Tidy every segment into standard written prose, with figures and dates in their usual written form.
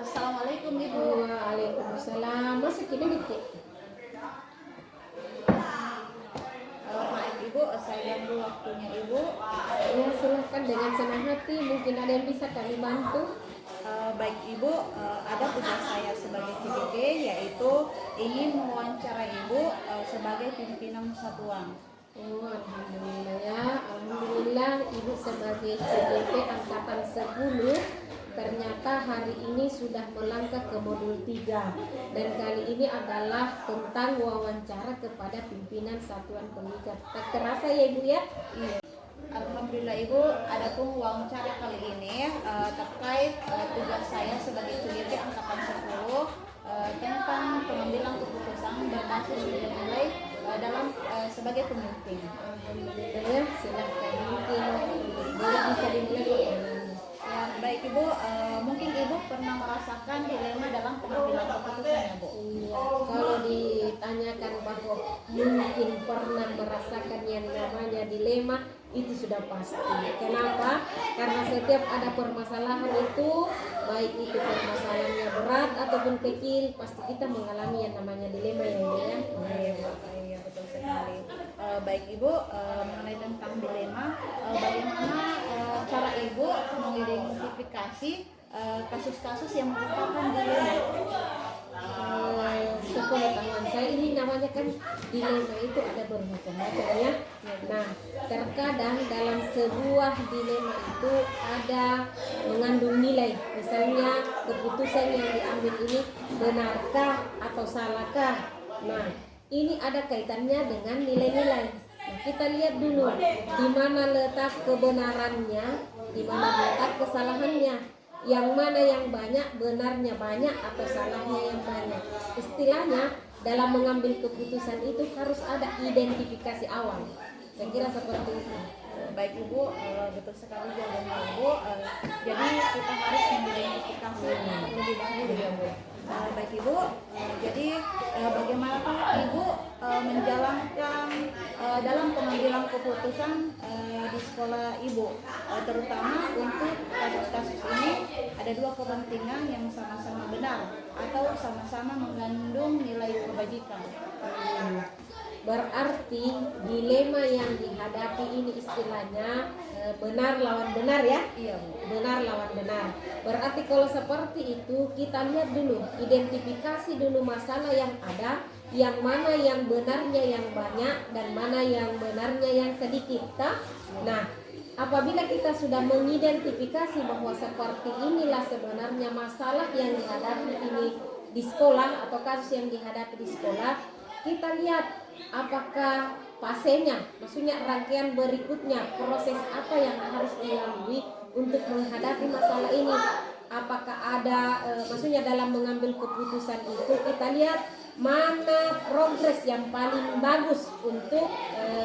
Assalamualaikum Ibu. Waalaikumsalam. Masuk ini dikit. Maaf Ibu, saya ganggu waktunya Ibu. Ya silahkan dengan senang hati. Mungkin ada yang bisa kami bantu. Baik Ibu, ada tugas saya sebagai CDP yaitu ingin mewawancara Ibu sebagai pimpinan satuan. Oh, alhamdulillah ya. Alhamdulillah Ibu sebagai CDP angkatan 10 ternyata hari ini sudah melangkah ke modul 3 dan kali ini adalah tentang wawancara kepada pimpinan satuan pendidikan. Tak terasa ya Ibu ya? Iya. Alhamdulillah Ibu, adapun wawancara kali ini terkait tugas saya sebagai CDP angkatan 10 tentang pengambilan keputusan berbasis nilai dalam sebagai pemimpin. Alhamdulillah ya, silahkan mungkin boleh bisa dimulai. Ya, baik Ibu, mungkin Ibu pernah merasakan dilema dalam pengambilan keputusan ya Bu? Iya, kalau ditanyakan bahwa mungkin pernah merasakan yang namanya dilema, itu sudah pasti. Kenapa? Karena setiap ada permasalahan itu, baik itu permasalahannya berat ataupun kecil, pasti kita mengalami yang namanya dilema ya Ibu ya. Iya, betul sekali. Baik Ibu, mengenai tentang dilema, bagaimana cara Ibu mengidentifikasi kasus-kasus yang merupakan dilema? Sepengetahuan saya ini namanya kan dilema itu ada bermacam-macam ya. Nah, terkadang dalam sebuah dilema itu ada mengandung nilai. Misalnya keputusan yang diambil ini benarkah atau salahkah. Nah, ini ada kaitannya dengan nilai-nilai. Nah, kita lihat dulu di mana letak kebenarannya, di mana letak kesalahannya. Yang mana yang banyak, benarnya banyak atau salahnya yang banyak. Istilahnya dalam mengambil keputusan itu harus ada identifikasi awal. Saya kira seperti itu. Baik Ibu, betul sekali jawabannya Ibu. Jadi kita harus mengidentifikasi lebih dahulu ya Bu. Baik Ibu, jadi bagaimanakah Ibu menjalankan dalam pengambilan keputusan di sekolah Ibu, terutama untuk kasus-kasus ini ada dua kepentingan yang sama-sama benar atau sama-sama mengandung nilai kebajikan. Berarti dilema yang dihadapi ini istilahnya benar lawan benar ya? Iya Bu. Benar lawan benar. Berarti kalau seperti itu kita lihat dulu, identifikasi dulu masalah yang ada, yang mana yang benarnya yang banyak dan mana yang benarnya yang sedikit. Nah, apabila kita sudah mengidentifikasi bahwa seperti inilah sebenarnya masalah yang dihadapi ini di sekolah atau kasus yang dihadapi di sekolah, kita lihat apakah fasenya, maksudnya rangkaian berikutnya, proses apa yang harus dilalui untuk menghadapi masalah ini. Apakah ada, maksudnya dalam mengambil keputusan itu kita lihat mana progres yang paling bagus untuk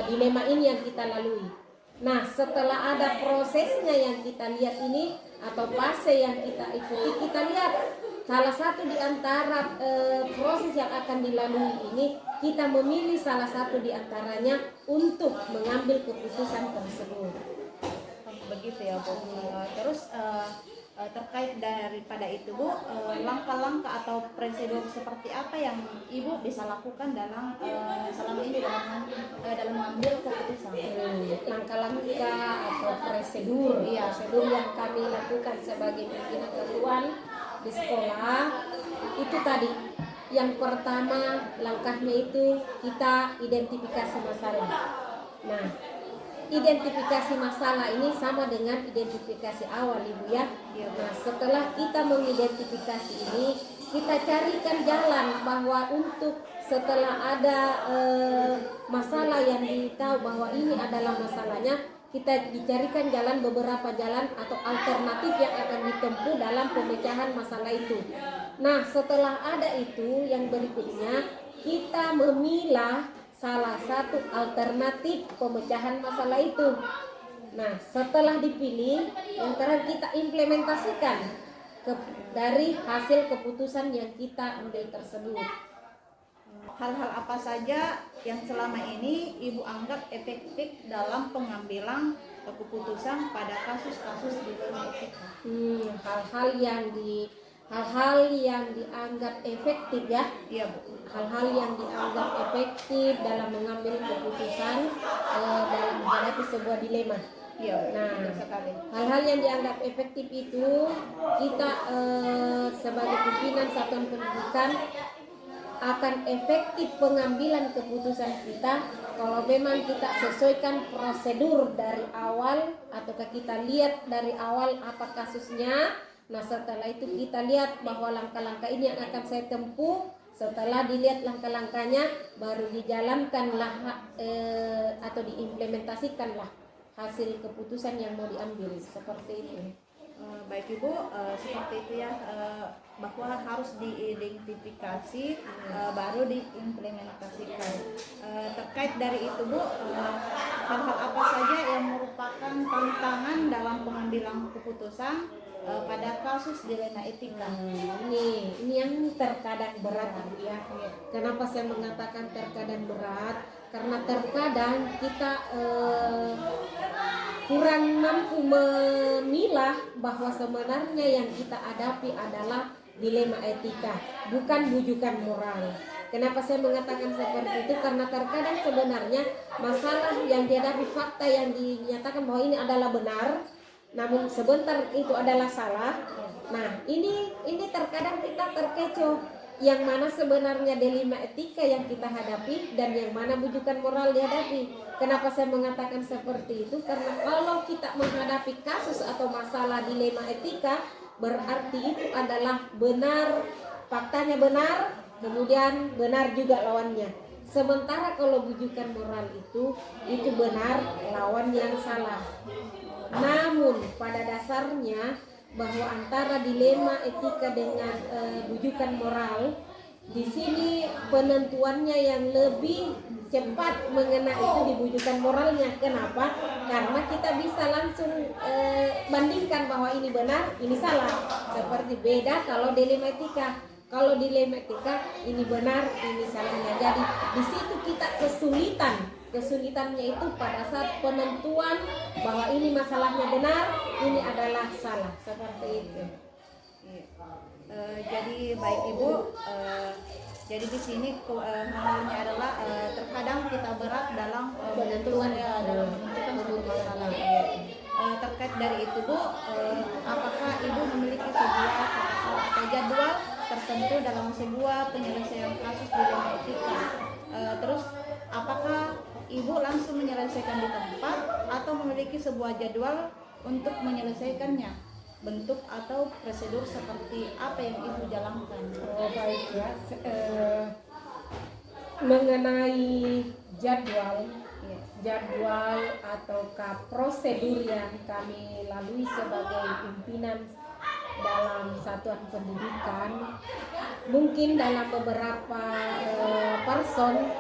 dilema ini yang kita lalui. Nah, setelah ada prosesnya yang kita lihat ini atau fase yang kita ikuti, kita lihat salah satu di antara proses yang akan dilalui ini, kita memilih salah satu di antaranya untuk mengambil keputusan tersebut. Begitu ya Bu. Terus terkait daripada itu Bu, langkah-langkah atau prosedur seperti apa yang Ibu bisa lakukan dalam selama ini dalam mengambil keputusan? Langkah-langkah atau prosedur, ya, prosedur yang kami lakukan sebagai pimpinan satuan di sekolah itu tadi. Yang pertama langkahnya itu kita identifikasi masalah. Nah, identifikasi masalah ini sama dengan identifikasi awal Ibu ya. Nah, setelah kita mengidentifikasi ini, kita carikan jalan bahwa untuk setelah ada masalah yang ditahu bahwa ini adalah masalahnya, kita dicarikan jalan, beberapa jalan atau alternatif yang akan ditempuh dalam pemecahan masalah itu. Nah, setelah ada itu, yang berikutnya kita memilah salah satu alternatif pemecahan masalah itu. Nah, setelah dipilih, yang terakhir kita implementasikan dari hasil keputusan yang kita ambil tersebut. Hal-hal apa saja yang selama ini Ibu anggap efektif dalam pengambilan keputusan pada kasus-kasus di dalam etika? Hal-hal yang hal-hal yang dianggap efektif ya, Iya Bu. hal-hal yang dianggap efektif dalam mengambil keputusan dalam menghadapi sebuah dilema. Iya Bu. Nah, Betul sekali. hal-hal yang dianggap efektif itu kita sebagai pimpinan satuan pendidikan akan efektif pengambilan keputusan kita kalau memang kita sesuaikan prosedur dari awal, ataukah kita lihat dari awal apa kasusnya. Nah, setelah itu kita lihat bahwa langkah-langkah ini yang akan saya tempuh. Setelah dilihat langkah-langkahnya, baru dijalankanlah atau diimplementasikanlah hasil keputusan yang mau diambil, seperti itu. Baik Ibu, seperti itu ya, bahwa harus diidentifikasi baru diimplementasikan. Terkait dari itu Bu, hal-hal apa saja yang merupakan tantangan dalam pengambilan keputusan pada kasus dilema etika? Ini yang terkadang berat ya. Kenapa saya mengatakan terkadang berat? Karena terkadang kita kurang mampu memilah bahwa sebenarnya yang kita hadapi adalah dilema etika, bukan bujukan moral. Kenapa saya mengatakan seperti itu? Karena terkadang sebenarnya masalah yang dihadapi, fakta yang dinyatakan bahwa ini adalah benar, namun sebentar itu adalah salah. Nah, ini terkadang kita terkecoh, yang mana sebenarnya dilema etika yang kita hadapi dan yang mana bujukan moral dihadapi. Kenapa saya mengatakan seperti itu? Karena kalau kita menghadapi kasus atau masalah dilema etika, berarti itu adalah benar, faktanya benar, kemudian benar juga lawannya. Sementara kalau bujukan moral itu benar, lawan yang salah. Namun pada dasarnya bahwa antara dilema etika dengan bujukan moral, di sini penentuannya yang lebih cepat mengena itu di bujukan moralnya. Kenapa? Karena kita bisa langsung bandingkan bahwa ini benar, ini salah. Seperti beda kalau dilema etika. Kalau dilema etika ini benar, ini salahnya. Jadi di situ kita kesulitannya itu pada saat penentuan bahwa ini masalahnya benar, ini adalah salah, seperti itu. Jadi baik Ibu, jadi di sini menurutnya adalah terkadang kita berat dalam menentukan sebuah masalah. Terkait dari itu Bu, apakah Ibu memiliki sebuah proposal atau jadwal tertentu dalam sebuah penyelesaian kasus dilema etika? Terus apakah Ibu langsung menyelesaikan di tempat atau memiliki sebuah jadwal untuk menyelesaikannya? Bentuk atau prosedur seperti apa yang Ibu jalankan? Oh baik ya, mengenai jadwal ataukah prosedur yang kami lalui sebagai pimpinan dalam satuan pendidikan, mungkin dalam beberapa person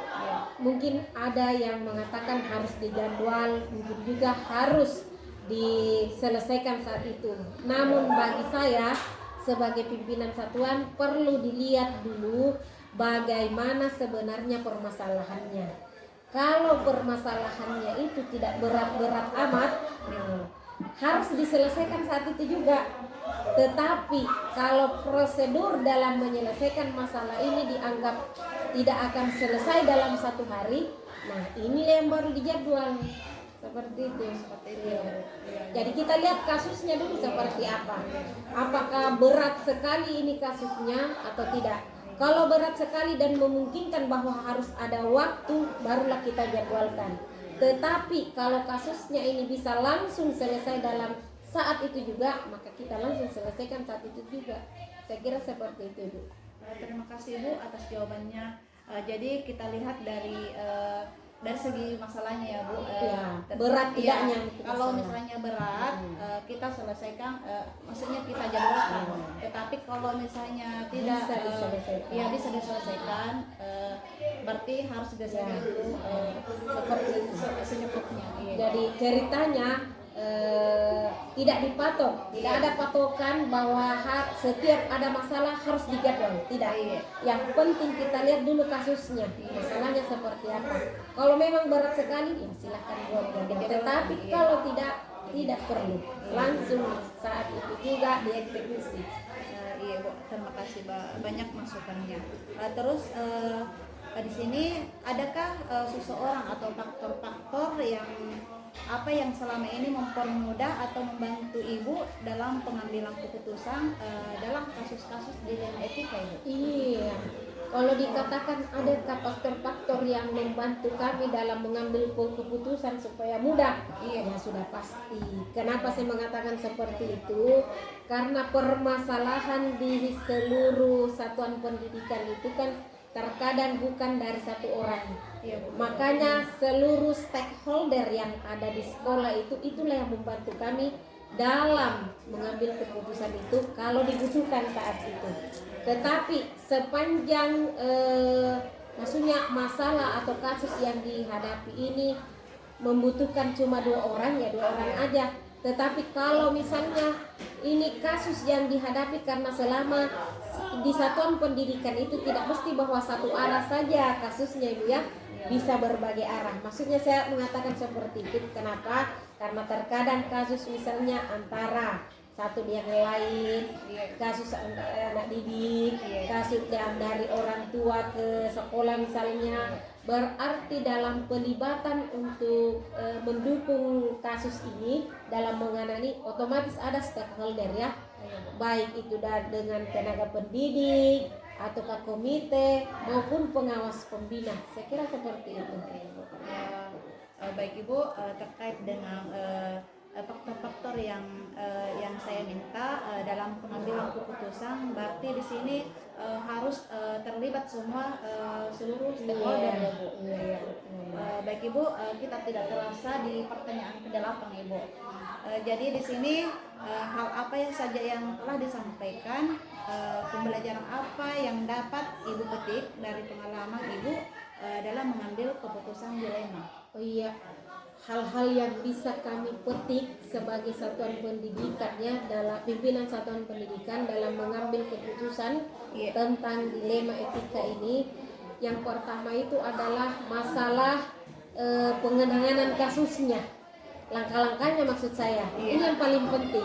mungkin ada yang mengatakan harus dijadwal, mungkin juga harus diselesaikan saat itu. Namun bagi saya sebagai pimpinan satuan perlu dilihat dulu bagaimana sebenarnya permasalahannya. Kalau permasalahannya itu tidak berat-berat amat, harus diselesaikan saat itu juga. Tetapi kalau prosedur dalam menyelesaikan masalah ini dianggap tidak akan selesai dalam satu hari, nah ini yang baru dijadwal. Seperti itu. Jadi kita lihat kasusnya dulu seperti apa. Apakah berat sekali ini kasusnya atau tidak? Kalau berat sekali dan memungkinkan bahwa harus ada waktu, barulah kita jadwalkan. Tetapi kalau kasusnya ini bisa langsung selesai dalam saat itu juga, maka kita langsung selesaikan saat itu juga. Saya kira seperti itu, Bu. Terima kasih Bu atas jawabannya. Jadi kita lihat dari segi masalahnya ya Bu. Berat tidaknya. Kalau misalnya berat, kita selesaikan, maksudnya kita jadwalkan. Tetapi kalau misalnya tidak bisa diselesaikan, berarti harus diselesaikan itu seperti secepatnya. Jadi ceritanya tidak dipatok, tidak ada patokan bahwa setiap ada masalah harus dijadwal, tidak. Yang penting kita lihat dulu kasusnya, masalahnya seperti apa. Kalau memang berat sekali, ya silahkan buat jadwal. Tetapi kalau tidak perlu, langsung saat itu juga dieksekusi. Ibu, terima kasih banyak masukannya. Terus di sini adakah seseorang atau faktor-faktor yang selama ini mempermudah atau membantu Ibu dalam pengambilan keputusan dalam kasus-kasus dilema etika, Ibu? Iya, kalau dikatakan adakah faktor-faktor yang membantu kami dalam mengambil keputusan supaya mudah, iya ya sudah pasti. Kenapa saya mengatakan seperti itu? Karena permasalahan di seluruh satuan pendidikan itu kan terkadang bukan dari satu orang. Iya, Bu. Makanya seluruh stakeholder yang ada di sekolah itulah yang membantu kami dalam mengambil keputusan itu kalau dibutuhkan saat itu. Tetapi sepanjang maksudnya masalah atau kasus yang dihadapi ini membutuhkan cuma 2 orang, ya 2 orang aja. Tetapi kalau misalnya ini kasus yang dihadapi karena selama di satuan pendidikan itu tidak mesti bahwa satu arah saja kasusnya, Ibu ya, bisa berbagai arah. Maksudnya saya mengatakan seperti itu kenapa? Karena terkadang kasus misalnya antara satu dengan lain, kasus anak didik, kasus dari orang tua ke sekolah misalnya, berarti dalam pelibatan untuk mendukung kasus ini dalam menangani otomatis ada stakeholder ya, baik itu dengan tenaga pendidik ataukah komite maupun pengawas pembina. Saya kira seperti itu. Baik Ibu, terkait dengan faktor-faktor yang saya minta dalam pengambilan keputusan, berarti di sini harus terlibat semua seluruh stakeholder, ya Bu. Baik Ibu, kita tidak terasa di pertanyaan ke-8, Ibu. Jadi di sini hal apa yang saja yang telah disampaikan, pembelajaran apa yang dapat Ibu petik dari pengalaman Ibu dalam mengambil keputusan dilema? Oh iya, hal-hal yang bisa kami petik sebagai satuan pendidikannya dalam pimpinan satuan pendidikan dalam mengambil keputusan tentang dilema etika ini, yang pertama itu adalah masalah pengenangan kasusnya, langkah-langkahnya maksud saya. Ini yang paling penting.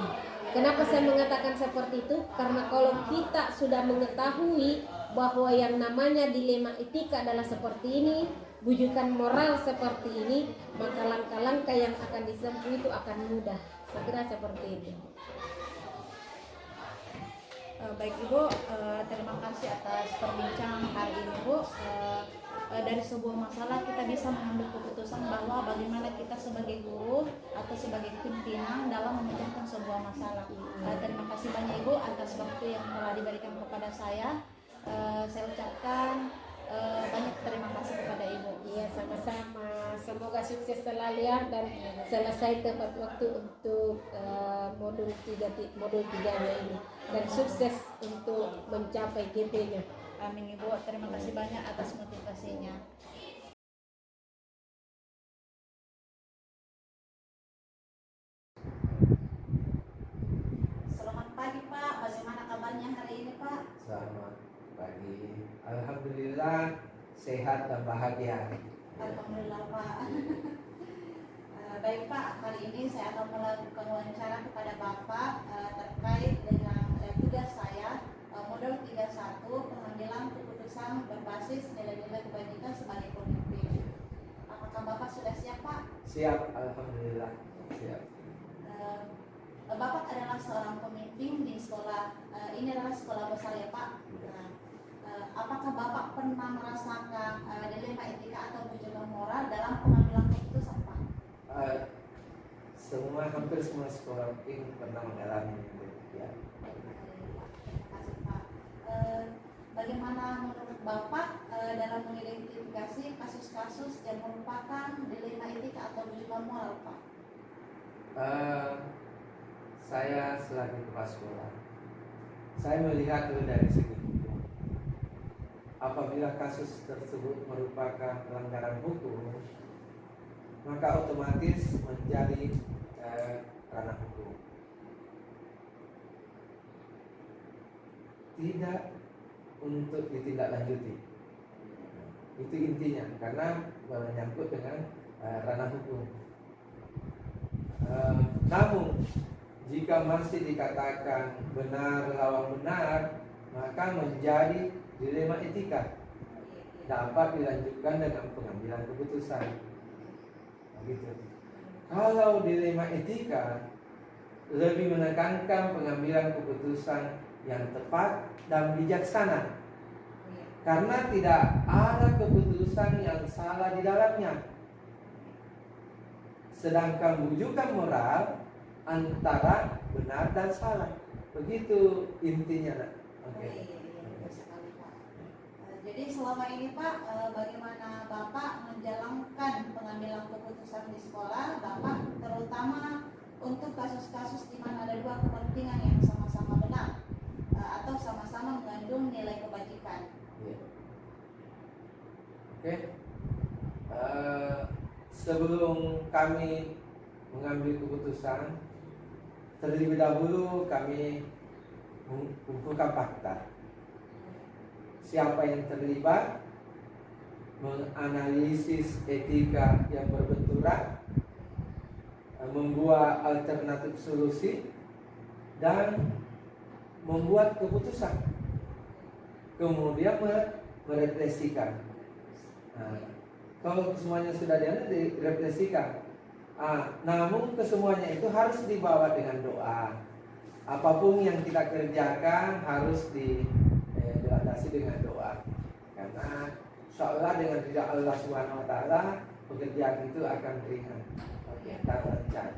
Kenapa saya mengatakan seperti itu? Karena kalau kita sudah mengetahui bahwa yang namanya dilema etika adalah seperti ini, bujukan moral seperti ini, maka langkah-langkah yang akan ditempuh itu akan mudah. Saya kira seperti itu. Baik Ibu, terima kasih atas perbincangan hari ini, Bu. Dari sebuah masalah kita bisa mengambil keputusan bahwa bagaimana kita sebagai guru atau sebagai pimpinan dalam memecahkan sebuah masalah. Terima kasih banyak Ibu atas waktu yang telah diberikan kepada saya. Saya ucapkan banyak terima kasih kepada Ibu. Iya, sama-sama. Semoga sukses selalu ya, dan selesai tepat waktu untuk modul 3-nya ini, dan sukses untuk mencapai GP-nya. Amin Ibu, terima kasih banyak atas motivasinya. Selamat pagi Pak, bagaimana kabarnya hari ini Pak? Selamat pagi. Alhamdulillah sehat dan bahagia. Alhamdulillah Pak. Baik Pak, hari ini saya akan melakukan wawancara kepada Bapak terkait dengan tugas saya, modul 31, pengambilan keputusan berbasis nilai-nilai kebajikan sebagai pemimpin. Apakah Bapak sudah siap Pak? Siap, alhamdulillah siap. Bapak adalah seorang pemimpin di sekolah, ini adalah sekolah besar ya Pak. Apakah Bapak pernah merasakan dilema etika atau bujukan moral dalam pengambilan keputusan Pak? Hampir semua sekolah mungkin pernah mengalami itu ya. Terima kasih Pak. Bagaimana menurut Bapak dalam mengidentifikasi kasus-kasus yang merupakan dilema etika atau bujukan moral Pak? Saya selaku kepala sekolah, saya melihat dulu dari segi hukum. Apabila kasus tersebut merupakan pelanggaran hukum, maka otomatis menjadi ranah hukum. Tidak untuk ditindaklanjuti. Itu intinya, karena menyangkut dengan ranah hukum. Namun jika masih dikatakan benar lawan benar, maka menjadi dilema etika, dapat dilanjutkan dengan pengambilan keputusan. Begitu. Kalau dilema etika lebih menekankan pengambilan keputusan yang tepat dan bijaksana, karena tidak ada keputusan yang salah di dalamnya. Sedangkan rujukan moral antara benar dan salah. Begitu intinya, nak. Oke. Betul sekali, Pak. Jadi selama ini Pak, bagaimana Bapak menjalankan pengambilan keputusan di sekolah Bapak, terutama untuk kasus-kasus di mana ada dua kepentingan yang sama-sama benar atau sama-sama mengandung nilai kebajikan. Ya. Oke. Sebelum kami mengambil keputusan, terlebih dahulu kami mengumpulkan fakta. Siapa yang terlibat, menganalisis etika yang berbenturan, membuat alternatif solusi, dan membuat keputusan. Kemudian merefleksikan. Nah, kalau semuanya sudah direfleksikan, namun kesemuanya itu harus dibawa dengan doa. Apapun yang kita kerjakan harus dilandasi dengan doa, karena seolah dengan ridha Allah Subhanahu Wa Taala pekerjaan itu akan ringan, dan lancar.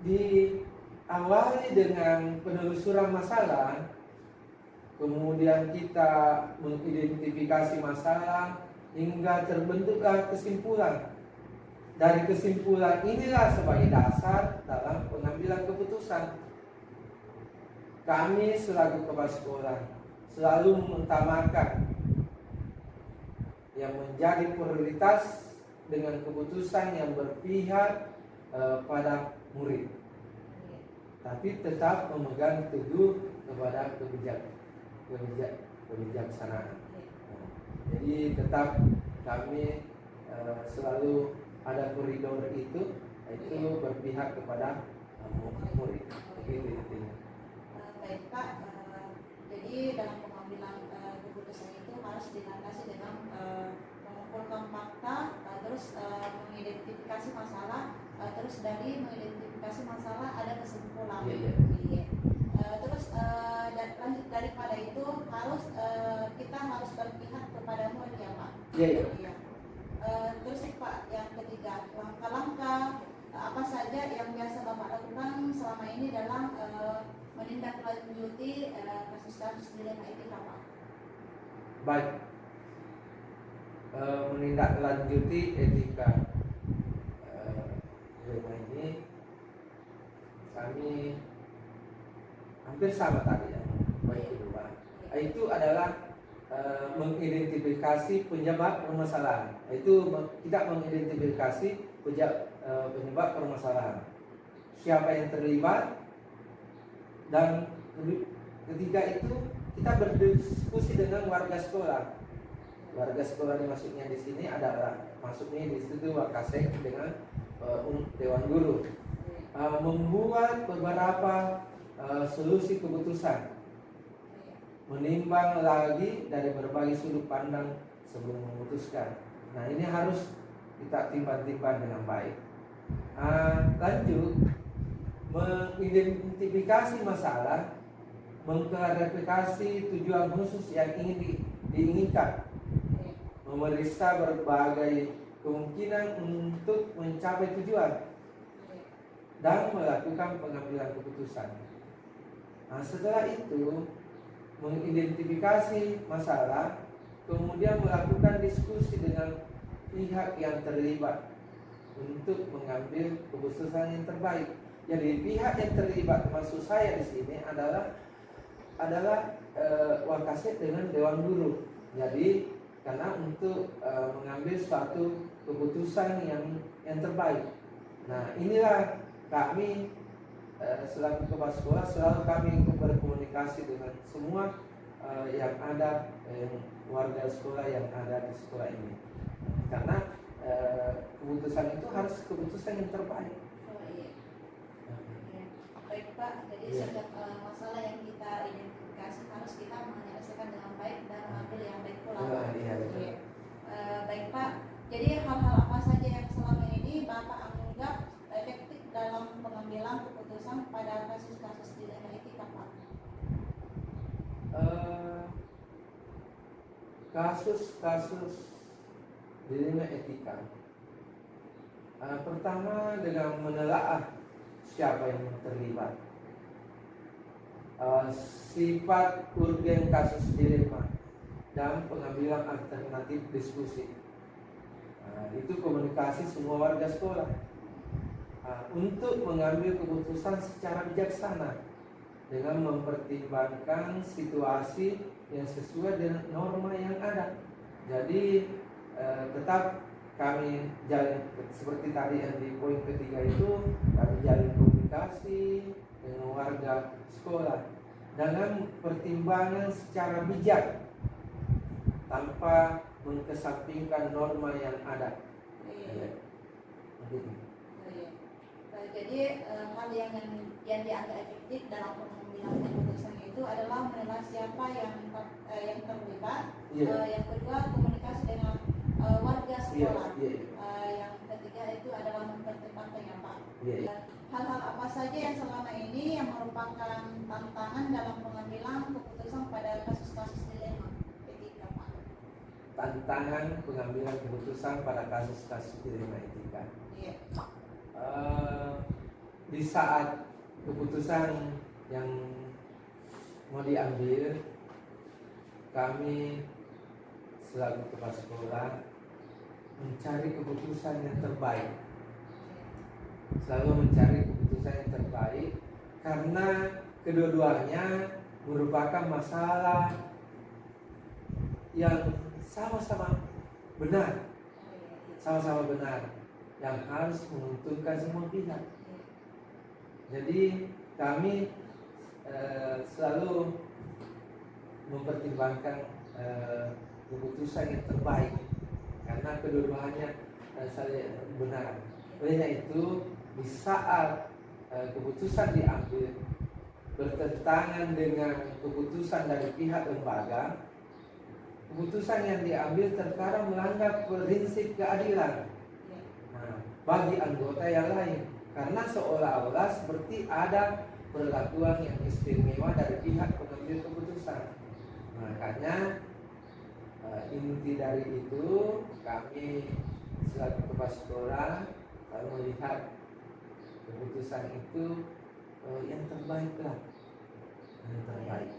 Diawali dengan penelusuran masalah, kemudian kita mengidentifikasi masalah hingga terbentuklah kesimpulan. Dari kesimpulan inilah sebagai dasar dalam pengambilan keputusan. Kami selaku kepala sekolah selalu mengutamakan yang menjadi prioritas dengan keputusan yang berpihak pada murid, tapi tetap memegang teguh kepada kebijaksanaan. Jadi tetap kami selalu ada koridor itu, berpihak kepada murid. Begitu intinya. Baik Pak, jadi dalam pengambilan keputusan itu harus dilandasi dengan mengumpulkan fakta, terus mengidentifikasi masalah, terus dari mengidentifikasi masalah ada kesimpulan. Terus lanjut daripada itu kita harus berpihak kepada murid ya Pak. Terus Pak, yang ketiga, langkah-langkah apa saja yang biasa Bapak lakukan selama ini dalam menindaklanjuti kasus-kasus dilema etika Pak? Baik, menindaklanjuti etika dilema ini kami hampir sama tadi ya. Baik kedua, itu adalah mengidentifikasi penyebab permasalahan. Itu tidak mengidentifikasi penyebab permasalahan. Siapa yang terlibat, dan ketiga itu kita berdiskusi dengan warga sekolah. Warga sekolah ini maksudnya di sini adalah masuknya di situ Wakasek dengan Dewan Guru. Membuat beberapa solusi keputusan, menimbang lagi dari berbagai sudut pandang sebelum memutuskan. Nah, ini harus kita timbang-timbang dengan baik. Lanjut, mengidentifikasi masalah, mengklarifikasi tujuan khusus yang ingin diinginkan, memeriksa berbagai kemungkinan untuk mencapai tujuan, dan melakukan pengambilan keputusan. Setelah itu mengidentifikasi masalah, kemudian melakukan diskusi dengan pihak yang terlibat untuk mengambil keputusan yang terbaik. Jadi pihak yang terlibat, maksud saya di sini adalah Wakasek dengan Dewan Guru. Jadi karena untuk mengambil suatu keputusan yang terbaik. Nah, inilah kami selaku kepala sekolah selalu kami berkomunikasi dengan semua yang ada warga sekolah yang ada di sekolah ini, karena keputusan itu harus keputusan yang terbaik. Baik Pak, jadi setiap masalah yang kita identifikasi komunikasi harus kita menyelesaikan dengan baik dan mengambil yang baik pula. Iya, betul. Iya. Baik Pak, jadi hal-hal apa saja yang selama ini Bapak anggap efektif dalam pengambilan keputusan pada kasus-kasus dilema etika Pak? Kasus-kasus dilema etika, pertama dengan menelaah siapa yang terlibat, sifat urgen kasus dilema, dan pengambilan alternatif diskusi. Itu komunikasi semua warga sekolah untuk mengambil keputusan secara bijaksana dengan mempertimbangkan situasi yang sesuai dengan norma yang ada. Jadi tetap kami jalin seperti tadi yang di poin ketiga itu, kami jalin komunikasi dengan warga sekolah dengan pertimbangan secara bijak tanpa mengesampingkan norma yang ada. Jadi hal yang dianggap efektif dalam pengambilan keputusan itu adalah menilai siapa yang terlibat. Yang kedua, komunikasi dengan warga sekolah. Yang ketiga itu adalah mempertimbangkan ya Pak. Hal-hal apa saja yang selama ini yang merupakan tantangan dalam pengambilan keputusan pada kasus-kasus dilema etika Pak? Tantangan pengambilan keputusan pada kasus-kasus dilema etika. Di saat keputusan yang mau diambil, kami selaku kepala sekolah mencari keputusan yang terbaik, selalu mencari keputusan yang terbaik karena kedua-duanya merupakan masalah yang sama-sama benar, yang harus menguntungkan semua pihak. Jadi kami selalu mempertimbangkan keputusan yang terbaik karena kedua-duanya saling benar. Olehnya itu, di saat keputusan diambil bertentangan dengan keputusan dari pihak lembaga, keputusan yang diambil terkadang melanggar prinsip keadilan bagi anggota yang lain, karena seolah-olah seperti ada perlakuan yang istimewa dari pihak pengambil keputusan. Makanya inti dari itu, kami selaku kepala sekolah kalau melihat keputusan itu yang terbaik lah, yang terbaik.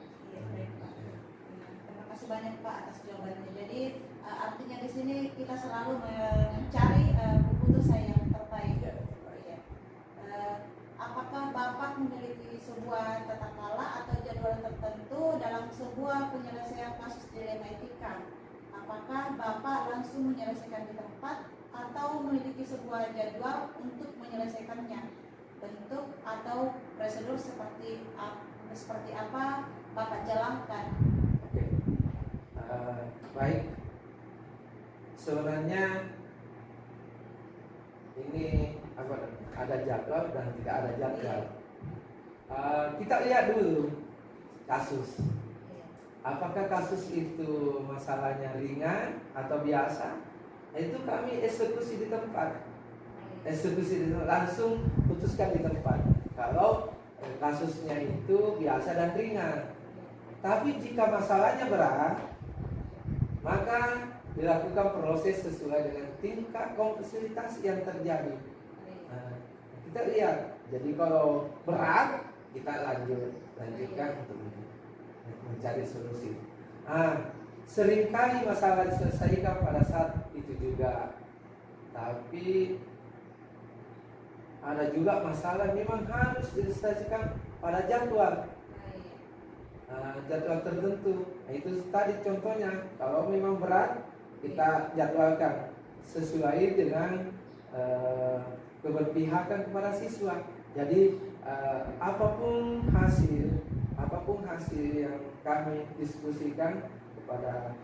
Terima kasih banyak Pak atas jawabannya. Jadi artinya di sini kita selalu mencari keputusan yang terbaik. Apakah Bapak memiliki sebuah tata kelola atau jadwal tertentu dalam sebuah penyelesaian kasus dilema etika? Apakah Bapak langsung menyelesaikan di tempat atau memiliki sebuah jadwal untuk menyelesaikannya? Bentuk atau prosedur seperti apa Bapak jalankan? Baik, sebenarnya ini ada jadwal dan tidak ada jadwal. Kita lihat dulu kasus. Apakah kasus itu masalahnya ringan atau biasa? Itu kami eksekusi di tempat. Langsung putuskan di tempat. Kalau kasusnya itu biasa dan ringan. Tapi jika masalahnya berat, maka dilakukan proses sesuai dengan tingkat kompleksitas yang terjadi. Kita lihat, jadi kalau berat kita lanjutkan untuk mencari solusi. Seringkali masalah diselesaikan pada saat itu juga, tapi ada juga masalah memang harus diselesaikan pada jadwal tertentu. Itu tadi contohnya, kalau memang berat kita jadwalkan sesuai dengan keberpihakan kepada siswa. Jadi apapun hasil yang kami diskusikan kepada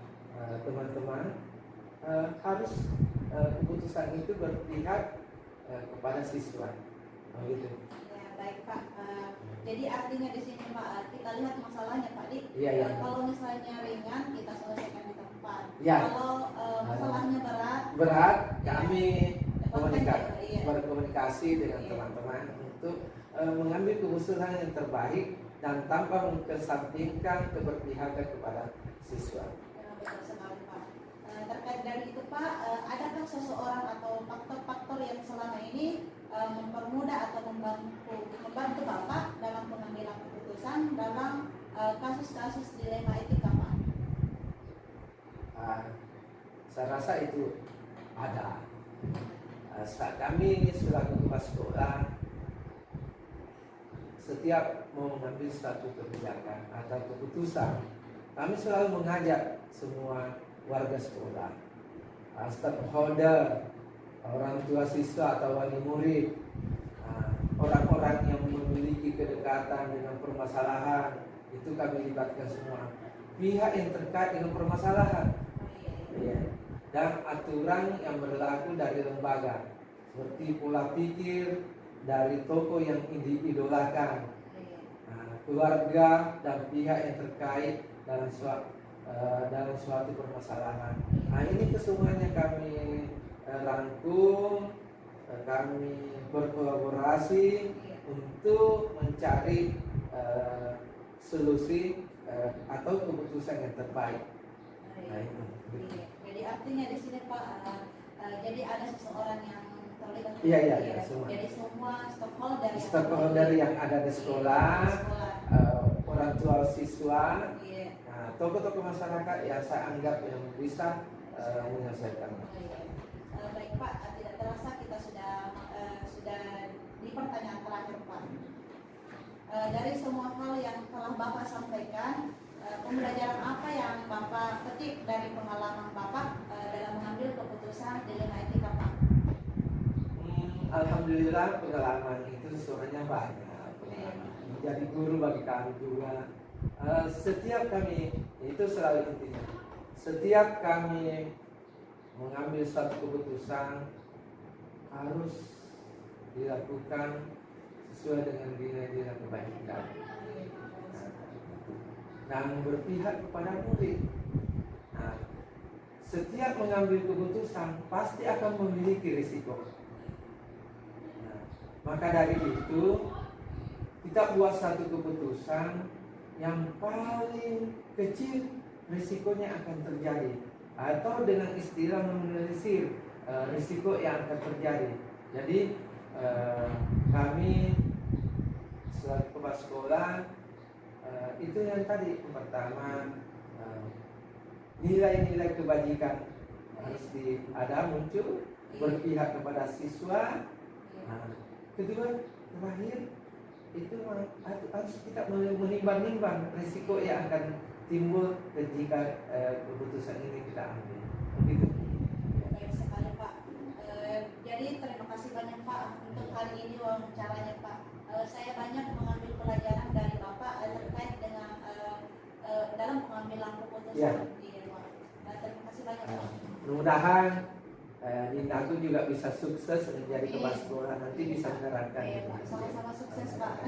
teman-teman, harus keputusan itu berpihak kepada siswa. Gitu. Baik Pak. Jadi artinya di sini Pak, kita lihat masalahnya Pak Dik. Iya, iya. Kalau misalnya ringan kita selesaikan di tempat. Iya. Kalau masalahnya berat, kami Iya. berkomunikasi dengan Iya. teman-teman untuk mengambil keputusan yang terbaik dan tanpa mengesampingkan keberpihakan kepada siswa. Ya, betul sekali Pak. Terkait dari itu Pak, adakah seseorang atau faktor-faktor yang selama ini mempermudah atau membantu Bapak dalam pengambilan keputusan dalam kasus-kasus dilema etika Pak? Saya rasa itu ada. Saat kami selaku kepala sekolah, setiap mau mengambil suatu kebijakan atau keputusan, kami selalu mengajak semua warga sekolah, stakeholder, orang tua siswa atau wali murid, orang-orang yang memiliki kedekatan dengan permasalahan, itu kami libatkan semua pihak yang terkait dengan permasalahan. Ya. Dan aturan yang berlaku dari lembaga seperti pola pikir dari tokoh yang diidolakan, keluarga dan pihak yang terkait dalam suatu permasalahan. Nah, ini kesemuanya kami rangkum, kami berkolaborasi untuk mencari solusi atau keputusan yang terbaik. Nah, itu. Jadi artinya di sini Pak, jadi ada seseorang yang terlibat. Iya, semua. Jadi semua stakeholder yang ada di sekolah, orang tua siswa, Iya. tokoh-tokoh masyarakat yang saya anggap yang bisa menyelesaikan. Baik Pak, tidak terasa kita sudah di pertanyaan terakhir Pak. Dari semua hal yang telah Bapak sampaikan, pembelajaran apa yang Bapak petik dari pengalaman Bapak dalam mengambil keputusan dilema etika Pak? Alhamdulillah pengalaman itu sebenarnya banyak. Menjadi guru bagi kami juga. Setiap kami, itu selalu intinya, setiap kami mengambil suatu keputusan harus dilakukan sesuai dengan nilai-nilai kebaikan dan berpihak kepada murid. Nah, setiap mengambil keputusan pasti akan memiliki risiko. Nah, maka dari itu kita buat satu keputusan yang paling kecil risikonya akan terjadi, atau dengan istilah meminimalisir risiko yang akan terjadi. Jadi kami selaku kepala sekolah, itu yang tadi pertama, nilai-nilai kebajikan harus ada muncul, berpihak kepada siswa. Kedua, terakhir itu harus kita menimbang-nimbang risiko yang akan timbul jika keputusan ini kita ambil. Begitu. Baik sekali Pak. Jadi terima kasih banyak Pak untuk kali ini wawancaranya Pak. Saya banyak mengambil pelajaran dari Bapak terkait dengan dalam pengambilan keputusan. Ya. Terima kasih banyak Pak. Mudah-mudahan Dindaku juga bisa sukses menjadi kepala sekolah, nanti bisa menerapkan. Sama-sama sukses Pak.